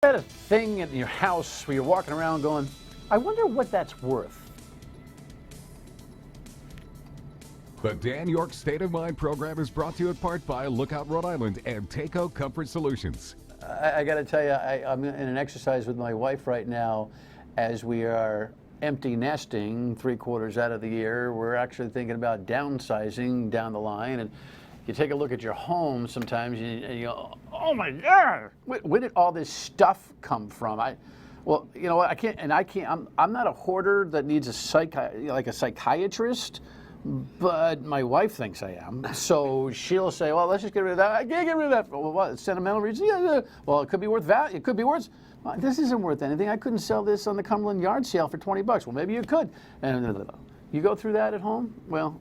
had a thing in your house where you're walking around going, I wonder what that's worth? The Dan Yorke State of Mind program is brought to you in part by Lookout Rhode Island and Takeo Comfort Solutions. I got to tell you, I'm in an exercise with my wife right now as we are empty nesting 3/4 out of the year. We're actually thinking about downsizing down the line. And you take a look at your home sometimes and you go, oh my God, where did all this stuff come from? Well, you know what, I'm not a hoarder that needs a psychiatrist, but my wife thinks I am. So she'll say, well, let's just get rid of that. I can't get rid of that. Well, what, sentimental reasons? Yeah. Well, it could be worth value. It could be worth, this isn't worth anything. I couldn't sell this on the Cumberland yard sale for $20. Well, maybe you could. And you go through that at home? Well,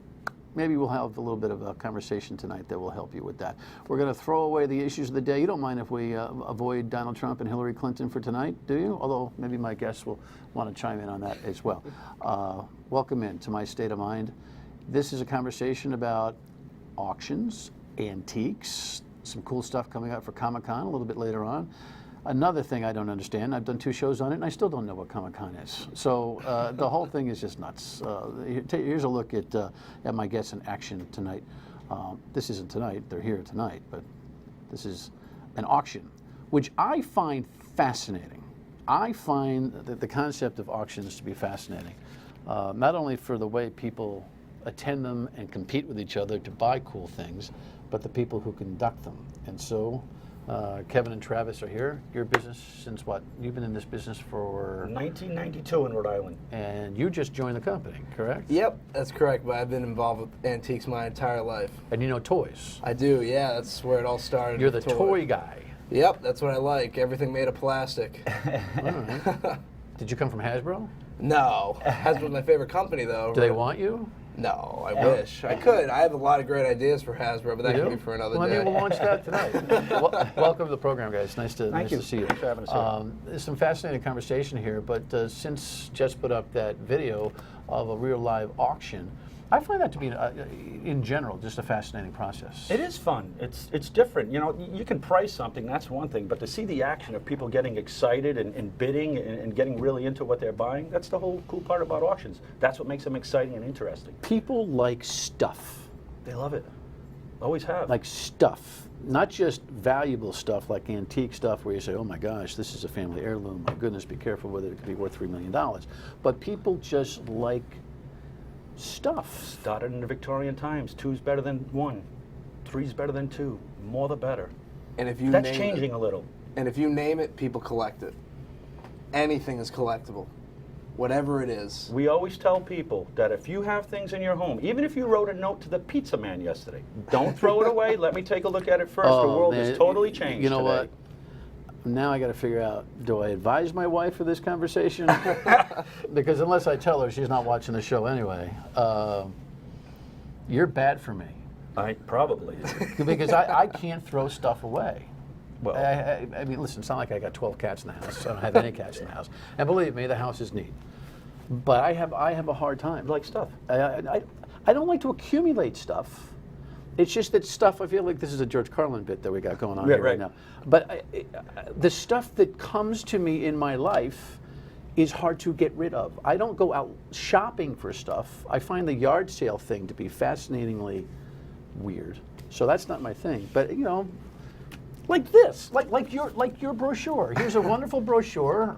maybe we'll have a little bit of a conversation tonight that will help you with that. We're going to throw away the issues of the day. You don't mind if we avoid Donald Trump and Hillary Clinton for tonight, do you? Although maybe my guests will want to chime in on that as well. Welcome in to my State of Mind. This is a conversation about auctions, antiques, some cool stuff coming up for Comic-Con a little bit later on. Another thing I don't understand, I've done 2 shows on it and I still don't know what Comic-Con is. So the whole thing is just nuts. Here's a look at my guests in action tonight. This isn't tonight, they're here tonight, but this is an auction, which I find fascinating. I find the concept of auctions to be fascinating, not only for the way people attend them and compete with each other to buy cool things, but the people who conduct them. And so Kevin and Travis are here. Your business since what? You've been in this business for 1992 in Rhode Island. And you just joined the company, correct? Yep, that's correct, but I've been involved with antiques my entire life. And you know toys. I do, yeah, that's where it all started. You're the toy guy. Yep, that's what I like, everything made of plastic. All right. Did you come from Hasbro? No, Hasbro's my favorite company though. Do they want you? No, I wish. I could. I have a lot of great ideas for Hasbro, but that can be for another day. Well, maybe we'll launch that tonight. Welcome to the program, guys. Nice to see you. Thanks for having us here. There's some fascinating conversation here, but since Jess put up that video of a real live auction, I find that to be, in general, just a fascinating process. It is fun. It's different. You know, you can price something, that's one thing, but to see the action of people getting excited and bidding and getting really into what they're buying, that's the whole cool part about auctions. That's what makes them exciting and interesting. People like stuff. They love it. Always have. Like stuff. Not just valuable stuff like antique stuff where you say, oh my gosh, this is a family heirloom. My goodness, be careful whether it could be worth $3 million. But people just like stuff. Started in the Victorian times. 2's better than 1. 3's better than 2. More the better. And if you That's changing a little. And if you name it, people collect it. Anything is collectible. Whatever it is. We always tell people that if you have things in your home, even if you wrote a note to the pizza man yesterday, don't throw it away. Let me take a look at it first. The world has totally changed. You know today. what? Now I got to figure out, do I advise my wife for this conversation? Because unless I tell her, she's not watching the show anyway. You're bad for me. Probably. Because I can't throw stuff away. Well, I mean, listen, it's not like I got 12 cats in the house. I don't have any cats in the house. And believe me, the house is neat. But I have a hard time. like stuff. I don't like to accumulate stuff. It's just that stuff, I feel like this is a George Carlin bit that we got going on here right now. But the stuff that comes to me in my life is hard to get rid of. I don't go out shopping for stuff. I find the yard sale thing to be fascinatingly weird. So that's not my thing. But, you know, like this, like your brochure. Here's a wonderful brochure.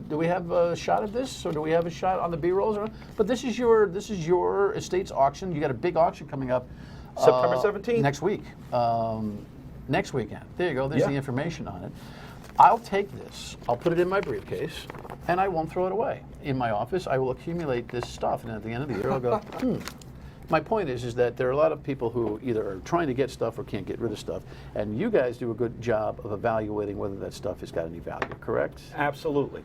Do we have a shot of this, or do we have a shot on the B-rolls? But this is your estate's auction. You got a big auction coming up. September 17th. Next week. Next weekend. There you go. There's the information on it. I'll take this. I'll put it in my briefcase, and I won't throw it away. In my office, I will accumulate this stuff, and at the end of the year, I'll go, My point is that there are a lot of people who either are trying to get stuff or can't get rid of stuff, and you guys do a good job of evaluating whether that stuff has got any value, correct? Absolutely.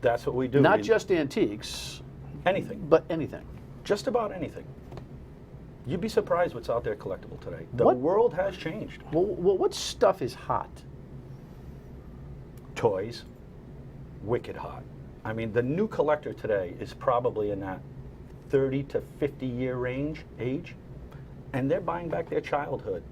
That's what we do. Not just antiques. Anything. But anything. Just about anything. You'd be surprised what's out there collectible today. The world has changed. Well, what stuff is hot? Toys. Wicked hot. I mean, the new collector today is probably in that 30 to 50 year age, and they're buying back their childhood.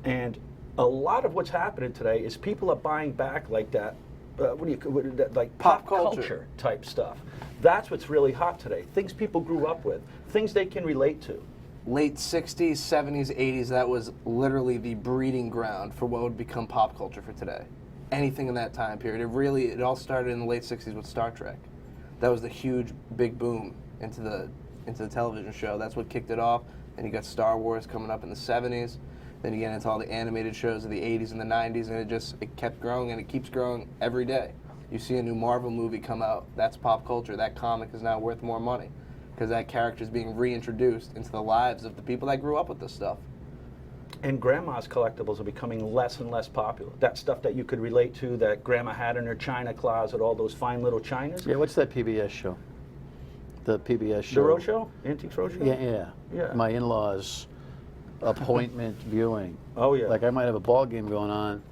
And a lot of what's happening today is people are buying back like that, like Pop pop culture. culture type stuff. That's what's really hot today. Things people grew up with, things they can relate to. Late 60s, 70s, 80s, that was literally the breeding ground for what would become pop culture for today. Anything in that time period. It all started in the late 60s with Star Trek. That was the huge, big boom into the television show. That's what kicked it off. Then you got Star Wars coming up in the 70s. Then you get into all the animated shows of the 80s and the 90s, and it kept growing, and it keeps growing every day. You see a new Marvel movie come out, that's pop culture. That comic is now worth more money because that character is being reintroduced into the lives of the people that grew up with this stuff. And grandma's collectibles are becoming less and less popular. That stuff that you could relate to, that grandma had in her china closet, all those fine little chinas. Yeah, what's that PBS show? The PBS show. The Roadshow? Antiques Roadshow? Yeah. My in-laws' appointment viewing. Oh, yeah. Like I might have a ball game going on,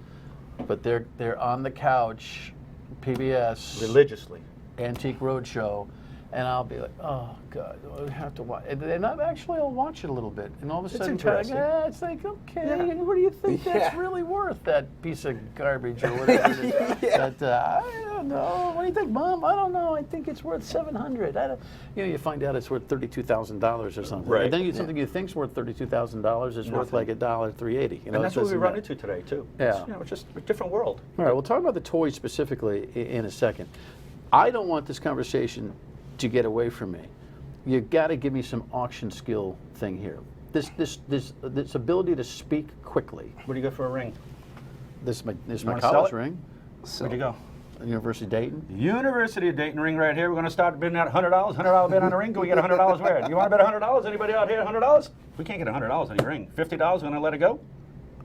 but they're on the couch, PBS, Religiously. Antique Roadshow, and I'll be like, oh God, I have to watch. And I'll watch it a little bit, and all of a sudden, interesting. it's like, okay, Yeah. what do you think that's Yeah. really worth? That piece of garbage or whatever. I don't know. What do you think, Mom? I don't know. I think it's worth $700. You find out it's worth $32,000 or something. Right. And then something you think's worth $32,000 is worth like $1.380. And that's what we run into today, too. Yeah. It's just a different world. All right, we'll talk about the toys specifically in a second. I don't want this conversation to get away from me. You got to give me some auction skill thing here. This ability to speak quickly. What do you got for a ring? This is my wanna sell college it? ring, Where'd you go? University of Dayton. University of Dayton ring right here. We're going to start bidding at $100. $100 bid on a ring. Can we get $100 where? You want to bet $100? Anybody out here $100? We can't get $100 on your ring. $50. We're going to let it go.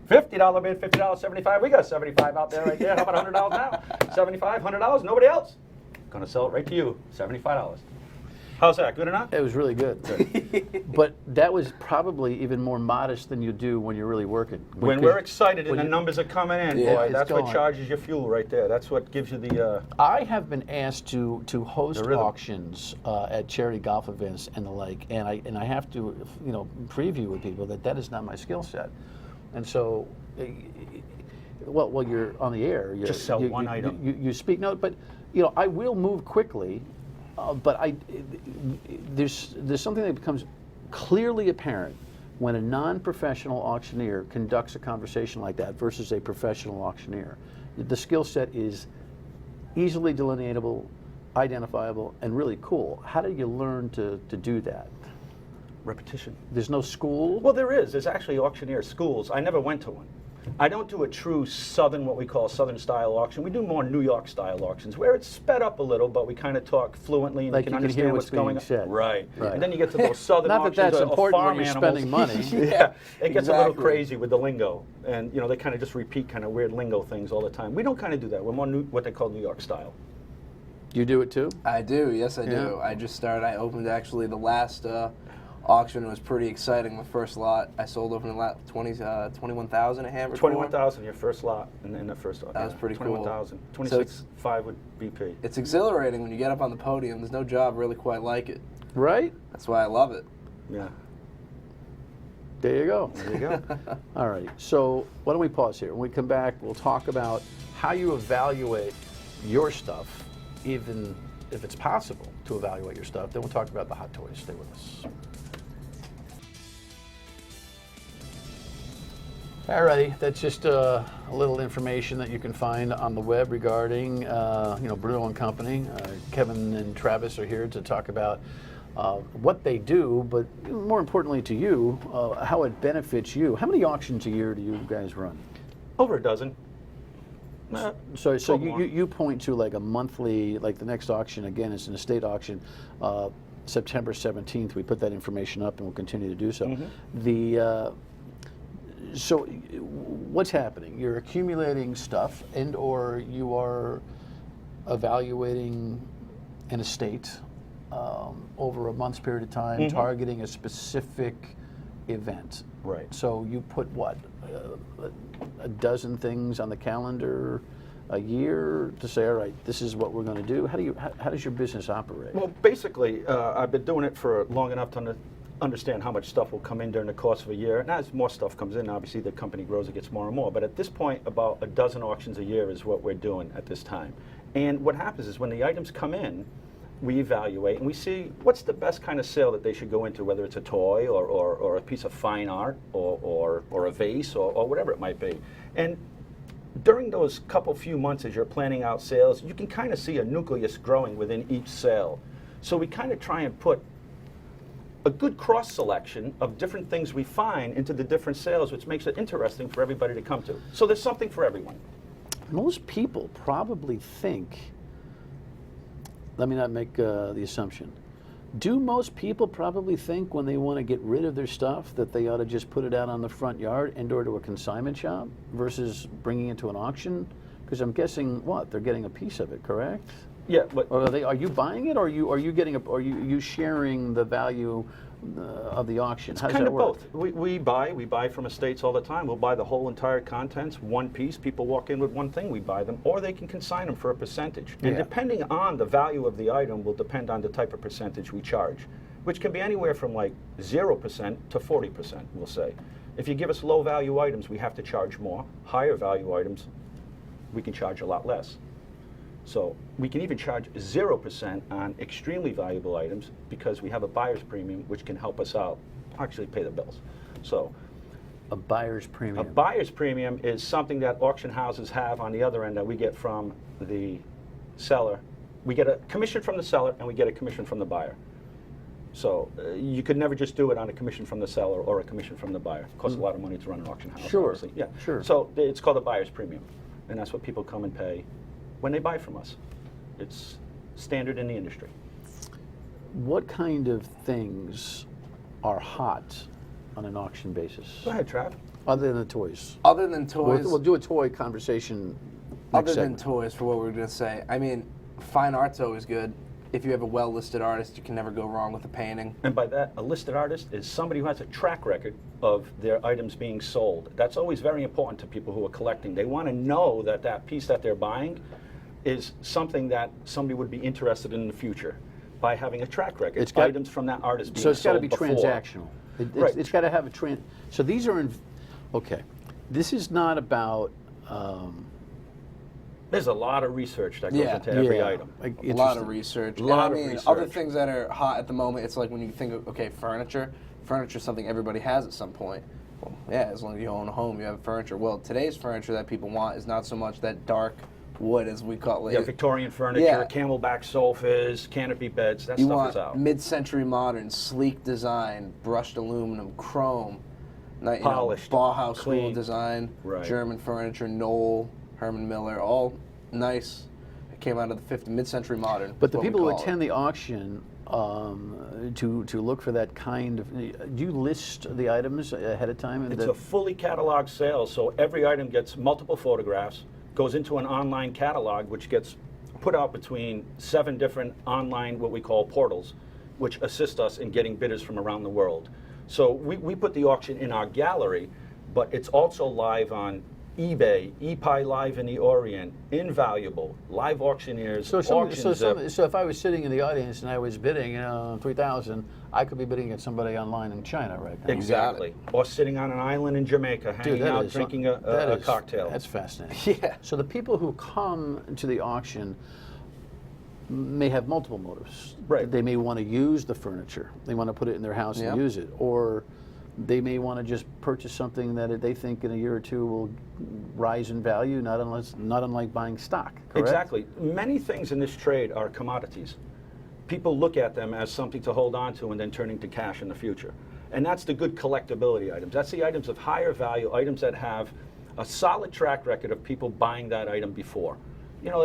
$50 bid, $50, 75. We got 75 out there right there. How about $100 now? 75, $100. Nobody else. Going to sell it right to you. $75. How's that? Good or not? It was really good. But that was probably even more modest than you do when you're really working. When Because we're excited and when the you- numbers are coming in, Yeah, boy, it's that's what going. charges your fuel right there. That's what gives you the. I have been asked to host The rhythm. auctions at charity golf events and the like, and I have to preview with people that is not my skill set, and so, while you're on the air, Just sell one item. You speak but I will move quickly, but there's something that becomes clearly apparent when a non-professional auctioneer conducts a conversation like that versus a professional auctioneer. The skill set is easily delineatable, identifiable, and really cool. How did you learn to do that? Repetition. There's no school? Well, there is. There's actually auctioneer schools. I never went to one. I don't do a true southern, what we call southern style auction. We do more New York style auctions where it's sped up a little, but we kind of talk fluently and Like you you can can hear understand what's what's going being on. said. Right. Right. And then you get to those southern Not that auctions that's of important farm when you're animals. spending money. Yeah, it gets a little Exactly. crazy with the lingo, and they kind of just repeat kind of weird lingo things all the time. We don't kind of do that. We're more what they call New York style. You do it too? I do, yes I do. Yeah. I opened actually the last auction. It was pretty exciting. The first lot, I sold over in 21,000 at Hammer. 21,000 your first lot in the first lot. That was pretty cool. 21,000. So it's- 26.5 with BP. It's exhilarating when you get up on the podium. There's no job really quite like it. Right? That's why I love it. Yeah. There you go. There you go. All right. So why don't we pause here? When we come back, we'll talk about how you evaluate your stuff, even if it's possible to evaluate your stuff. Then we'll talk about the hot toys. Stay with us. Alrighty, that's just a little information that you can find on the web regarding, Bruneau and Company. Kevin and Travis are here to talk about what they do, but more importantly to you, how it benefits you. How many auctions a year do you guys run? Over a dozen. So 12 more. you point to like a monthly, like the next auction, again, it's an estate auction, September 17th. We put that information up and we'll continue to do so. Mm-hmm. So what's happening? You're accumulating stuff and or you are evaluating an estate over a month's period of time, targeting a specific event. Right. So you put what, a dozen things on the calendar a year to say, all right, this is what we're going to do? How does your business operate? Well, basically, I've been doing it for long enough to understand how much stuff will come in during the course of a year. And as more stuff comes in, obviously the company grows, it gets more and more. But at this point, about a dozen auctions a year is what we're doing at this time. And what happens is when the items come in, we evaluate and we see what's the best kind of sale that they should go into, whether it's a toy or a piece of fine art or a vase or whatever it might be. And during those few months as you're planning out sales, you can kind of see a nucleus growing within each sale. So we kind of try and put a good cross selection of different things we find into the different sales, which makes it interesting for everybody to come to. So there's something for everyone. Most people probably think, let me not make the assumption. Do most people probably think when they want to get rid of their stuff that they ought to just put it out on the front yard and or to a consignment shop versus bringing it to an auction? Because I'm guessing they're getting a piece of it, correct? Yeah, but Or are you buying it, or are you sharing the value of the auction? How does kind that of work? both. We buy from estates all the time. We'll buy the whole entire contents, one piece. People walk in with one thing, we buy them, or they can consign them for a percentage. And Yeah. depending on the value of the item will depend on the type of percentage we charge, which can be anywhere from like 0% to 40%, we'll say. If you give us low value items, we have to charge more. Higher value items, we can charge a lot less. So we can even charge 0% on extremely valuable items because we have a buyer's premium, which can help us out, actually pay the bills. So A buyer's premium. a buyer's premium is something that auction houses have on the other end that we get from the seller. We get a commission from the seller and we get a commission from the buyer. So you could never just do it on a commission from the seller or a commission from the buyer. It costs a lot of money to run an auction house. Sure, obviously. Yeah. sure. So it's called a buyer's premium, and that's what people come and pay when they buy from us. It's standard in the industry. What kind of things are hot on an auction basis? Go ahead, Trav. Other than toys. Other than toys, We'll do a toy conversation next other segment. than toys, for what we're going to say, I mean, fine art's always good. If you have a well-listed artist, you can never go wrong with a painting. And by that, a listed artist is somebody who has a track record of their items being sold. That's always very important to people who are collecting. They want to know that that piece that they're buying is something that somebody would be interested in the future by having a track record. It's got- items from that artist being So it's got to sold be before. transactional. Right. It's got to have a So these are okay. This is not about. There's a lot of research that goes into every item. like, A lot interesting. of research. A lot and of I mean, research. other things that are hot at the moment, it's like when you think of, okay, furniture. Furniture is something everybody has at some point. Well, yeah, as long as you own a home, you have furniture. Well, today's furniture that people want is not so much that dark wood, as we call it. Yeah, Victorian furniture, Yeah. camelback sofas, canopy beds, that You stuff want is out. mid-century modern, sleek design, brushed aluminum, chrome, Polished, Bauhaus school clean. design, Right. German furniture, Knoll, Herman Miller, all nice. It came out of the mid-century modern. But is the what we people who call it. attend the auction to look for that kind of. Do you list the items ahead of time? It's a fully cataloged sale, so every item gets multiple photographs, goes into an online catalog, which gets put out between 7 different online, what we call portals, which assist us in getting bidders from around the world. So we put the auction in our gallery, but it's also live on eBay, ePie Live in the Orient, Invaluable, Live Auctioneers, So Auctions. if I was sitting in the audience and I was bidding 3,000, I could be bidding at somebody online in China right now. Exactly. Or sitting on an island in Jamaica, hanging that out, is- drinking that a is- cocktail. That's fascinating. Yeah. So the people who come to the auction may have multiple motives. Right. They may want to use the furniture. They want to put it in their house Yep. and use it. Or they may want to just purchase something that they think in a year or two will rise in value, not unlike buying stock, correct? Exactly. Many things in this trade are commodities. People look at them as something to hold on to and then turning to cash in the future. And that's the good collectability items. That's the items of higher value, items that have a solid track record of people buying that item before. You know,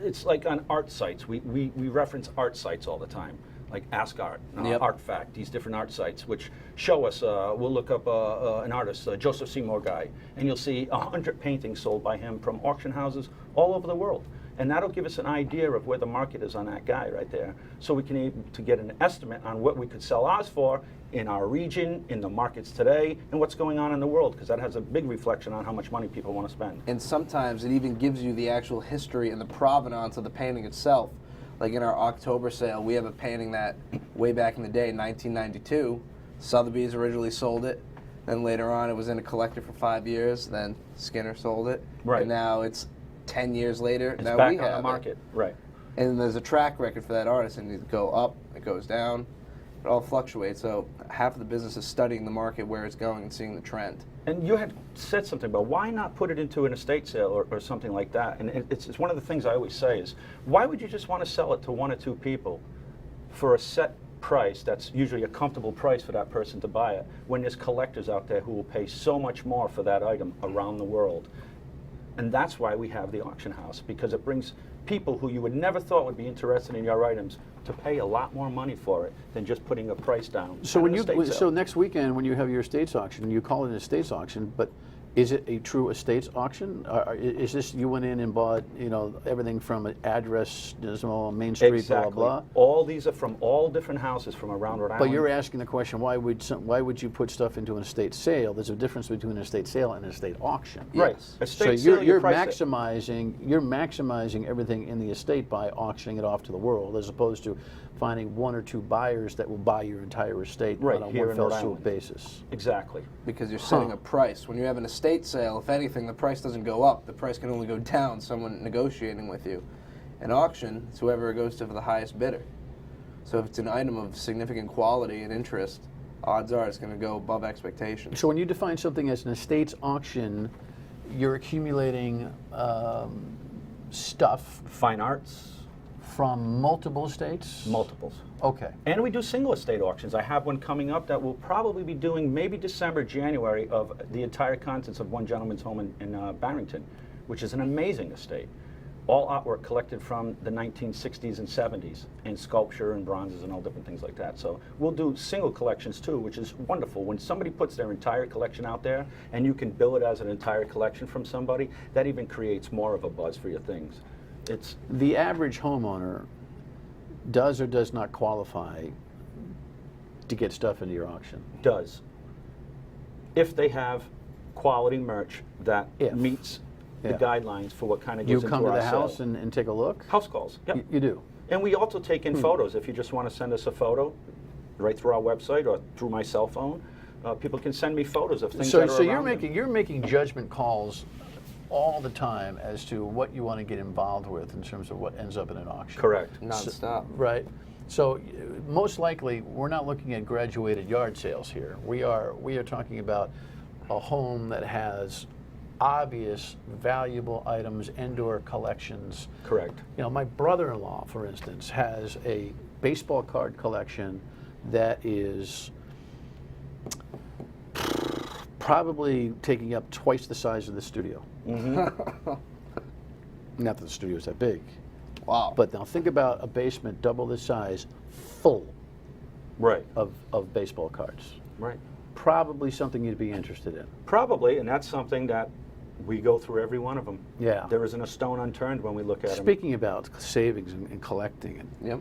it's like on art sites. We reference art sites all the time, like Ask Art, Yep. Art Fact, these different art sites, which show us, we'll look up an artist, Joseph Seymour Guy, and you'll see 100 paintings sold by him from auction houses all over the world. And that'll give us an idea of where the market is on that guy right there. So we can able to get an estimate on what we could sell ours for in our region, in the markets today, and what's going on in the world, because that has a big reflection on how much money people want to spend. And sometimes it even gives you the actual history and the provenance of the painting itself. Like in our October sale, we have a painting that way back in the day, 1992, Sotheby's originally sold it. Then later on, it was in a collector for 5 years. Then Skinner sold it. Right. And now it's 10 years later. It's now back we on have the it. market. Right. And there's a track record for that artist, and it go up, it goes down, it all fluctuates. So half of the business is studying the market, where it's going, and seeing the trend. And you had said something about why not put it into an estate sale or something like that. And it's one of the things I always say is, why would you just want to sell it to one or two people for a set price that's usually a comfortable price for that person to buy it, when there's collectors out there who will pay so much more for that item around the world? And that's why we have the auction house, because it brings people who you would never thought would be interested in your items to pay a lot more money for it than just putting a price down. So at when an you estate sale. so next weekend when you have your estates auction, you call it an estates auction, but is it a true estates auction? Is this you went in and bought, you know, everything from an address, Main Street, Exactly. blah blah? All these are from all different houses from around Rhode Island. But you're asking the question, why would you put stuff into an estate sale? There's a difference between an estate sale and an estate auction. Right. Yes. Estate So sale, you you're price it. maximizing everything in the estate by auctioning it off to the world, as opposed to finding one or two buyers that will buy your entire estate Right, on a here one in fell Rhode swoop Island. basis. Exactly. Because you're setting a price. When you have an estate sale, if anything, the price doesn't go up. The price can only go down, someone negotiating with you. An auction, it's whoever it goes to for the highest bidder. So if it's an item of significant quality and interest, odds are it's going to go above expectations. So when you define something as an estates auction, you're accumulating stuff Fine arts, from multiple estates? multiples. Okay. And we do single estate auctions. I have one coming up that we'll probably be doing maybe December, January, of the entire contents of one gentleman's home in Barrington, which is an amazing estate. All artwork collected from the 1960s and 70s, and sculpture and bronzes and all different things like that. So we'll do single collections too, which is wonderful. When somebody puts their entire collection out there and you can bill it as an entire collection from somebody, that even creates more of a buzz for your things. It's The average homeowner does or does not qualify to get stuff into your auction. does. If they have quality merch that If. meets the Yeah. guidelines for what kind of You goes into come to our the house sale. and take a look? House calls, yep. You do? And we also take in photos. If you just want to send us a photo, right through our website or through my cell phone, people can send me photos of things So, that are so you're around them. making judgment calls all the time as to what you want to get involved with in terms of what ends up in an auction. Correct. Non-stop. Right. So most likely we're not looking at graduated yard sales here. We are talking about a home that has obvious valuable items, indoor collections. Correct. You know, my brother-in-law, for instance, has a baseball card collection that is probably taking up twice the size of the studio. Mm-hmm. Not that the studio is that big, Wow. but now think about a basement double this size, full Right. of baseball cards. Right. Probably something you'd be interested in. Probably, and that's something that we go through every one of them. Yeah. There isn't a stone unturned when we look at them. Speaking about savings and collecting, and Yep.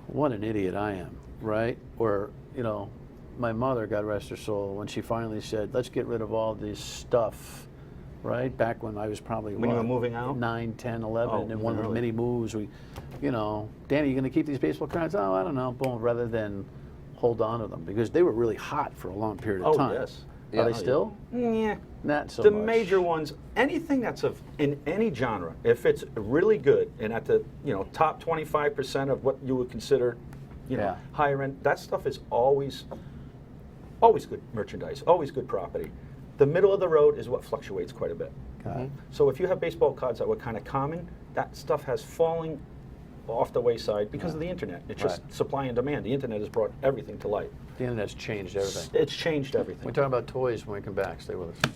what an idiot I am, right? Or, you know, my mother, God rest her soul, when she finally said, let's get rid of all this stuff, right? Back when I was probably, When you were moving out? 9, 10, 11, Oh, and one of the really? many moves, we, you know, Danny, you going to keep these baseball cards? Oh, I don't know, boom, rather than hold on to them, because they were really hot for a long period of Oh, time. yes. Are they Yeah. still? Yeah. Not so The much. major ones, anything that's in any genre, if it's really good and at the top 25% of what you would consider, Yeah. higher end, that stuff is always good merchandise, always good property. The middle of the road is what fluctuates quite a bit. Got it. So if you have baseball cards that were kind of common, that stuff has fallen off the wayside because of the internet. It's just Right. supply and demand. The internet has brought everything to light. The internet's changed everything. It's changed everything. We're talking about toys when we come back. Stay with us.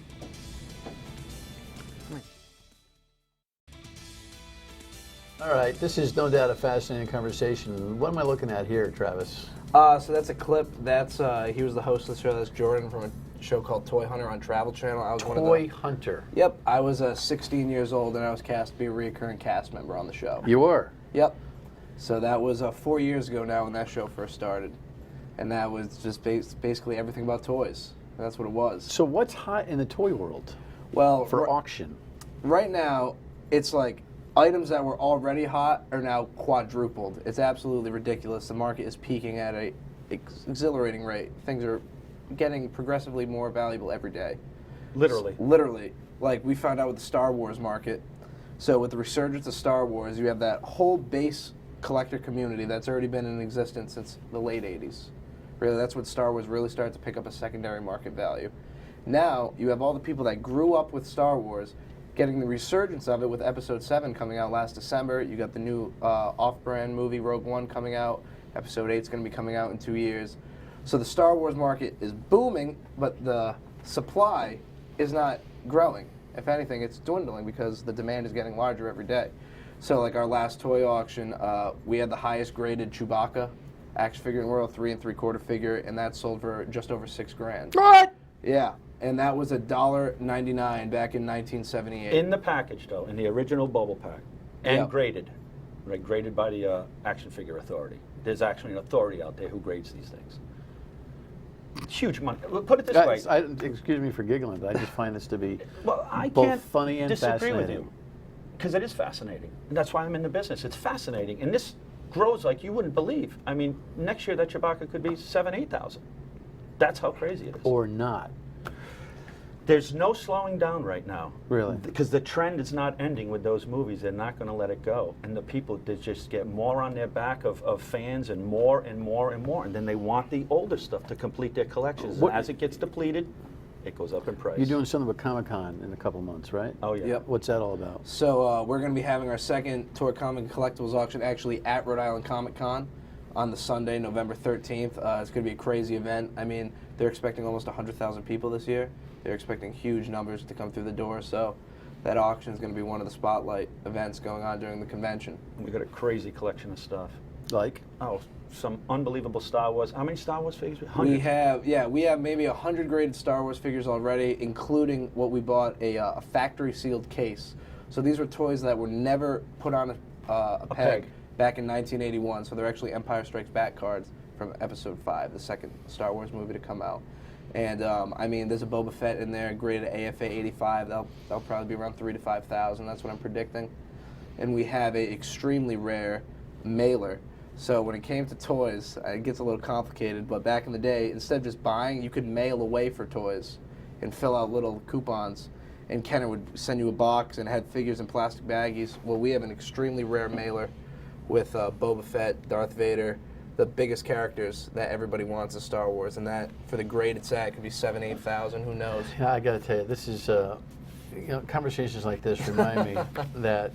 All right, this is no doubt a fascinating conversation. What am I looking at here, Travis? So that's a clip. That's he was the host of the show. That's Jordan from a show called Toy Hunter on Travel Channel. I was one of Toy the. Hunter. Yep, I was 16 years old and I was cast to be a recurring cast member on the show. You were? Yep. So that was 4 years ago now when that show first started, and that was just basically everything about toys. That's what it was. So what's hot in the toy world Well, for auction? right now, it's like items that were already hot are now quadrupled. It's absolutely ridiculous. The market is peaking at a exhilarating rate. Things are getting progressively more valuable every day. Literally. Literally. Like we found out with the Star Wars market. So with the resurgence of Star Wars, you have that whole base collector community that's already been in existence since the late 80s. Really, that's when Star Wars really started to pick up a secondary market value. Now, you have all the people that grew up with Star Wars getting the resurgence of it with Episode 7 coming out last December. You got the new off-brand movie, Rogue One, coming out. Episode 8 is going to be coming out in 2 years. So the Star Wars market is booming, but the supply is not growing. If anything, it's dwindling because the demand is getting larger every day. So like our last toy auction, we had the highest graded Chewbacca action figure in the world, 3 3/4 figure, and that sold for just over $6,000. What? Yeah, and that was $1.99 back in 1978. In the package, though, in the original bubble pack, and Yep. graded, right? Graded by the Action Figure Authority. There's actually an authority out there who grades these things. Huge money. Put it this way. Excuse me for giggling, but I just find this to be Well, I both can't funny and disagree with fascinating. you, because it is fascinating. And that's why I'm in the business. It's fascinating, and this grows like you wouldn't believe. I mean, next year that Chewbacca could be 8,000. That's how crazy it is. Or not. There's no slowing down right now. Really? Because the trend is not ending with those movies. They're not going to let it go. And the people, they just get more on their back of fans and more and more and more. And then they want the older stuff to complete their collections. What- And as it gets depleted, it goes up in price. You're doing something with Comic-Con in a couple months, right? Oh, yeah. Yep. What's that all about? So we're going to be having our second Toy Comic and Collectibles auction actually at Rhode Island Comic Con on the Sunday, November 13th. It's going to be a crazy event. I mean, they're expecting almost 100,000 people this year. They're expecting huge numbers to come through the door. So that auction is going to be one of the spotlight events going on during the convention. We got a crazy collection of stuff. Like? Oh, some unbelievable Star Wars. How many Star Wars figures? We 100. have maybe 100 graded Star Wars figures already, including what we bought, a factory sealed case. So these were toys that were never put on a peg peg. back in 1981. So they're actually Empire Strikes Back cards from Episode 5, the second Star Wars movie to come out. And I mean, there's a Boba Fett in there, graded AFA 85. That'll probably be around 3,000 to 5,000. That's what I'm predicting. And we have a extremely rare mailer. So when it came to toys, it gets a little complicated. But back in the day, instead of just buying, you could mail away for toys and fill out little coupons. And Kenner would send you a box and had figures in plastic baggies. Well, we have an extremely rare mailer with Boba Fett, Darth Vader, the biggest characters that everybody wants in Star Wars, and that for the grade it's at, it could be 7,000, 8,000. Who knows? Yeah, I got to tell you, this is, conversations like this remind me that,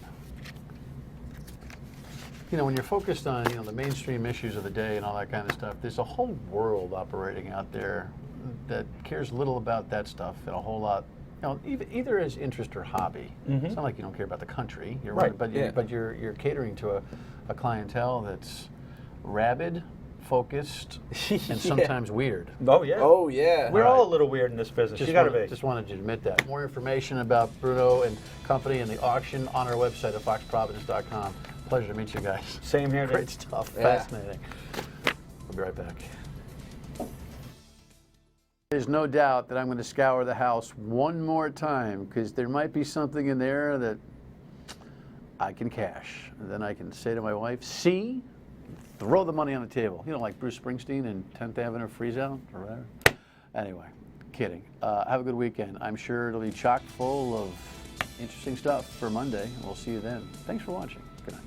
when you're focused on, the mainstream issues of the day and all that kind of stuff, there's a whole world operating out there that cares little about that stuff and a whole lot, either as interest or hobby. It's not like you don't care about the country, Right, but yeah. but you're catering to a clientele that's rabid, focused, and sometimes weird. Oh, yeah. Oh, yeah. We're all a little weird in this business. You got to be. Just wanted you to admit that. More information about Bruneau and Company and the auction on our website at foxprovidence.com. Pleasure to meet you guys. Same here. Great stuff. Yeah. Fascinating. We'll be right back. There's no doubt that I'm going to scour the house one more time because there might be something in there that I can cash. And then I can say to my wife, see? Throw the money on the table. Like Bruce Springsteen in 10th Avenue Freeze Out or whatever. Anyway, kidding. Have a good weekend. I'm sure it'll be chock full of interesting stuff for Monday. We'll see you then. Thanks for watching. Good night.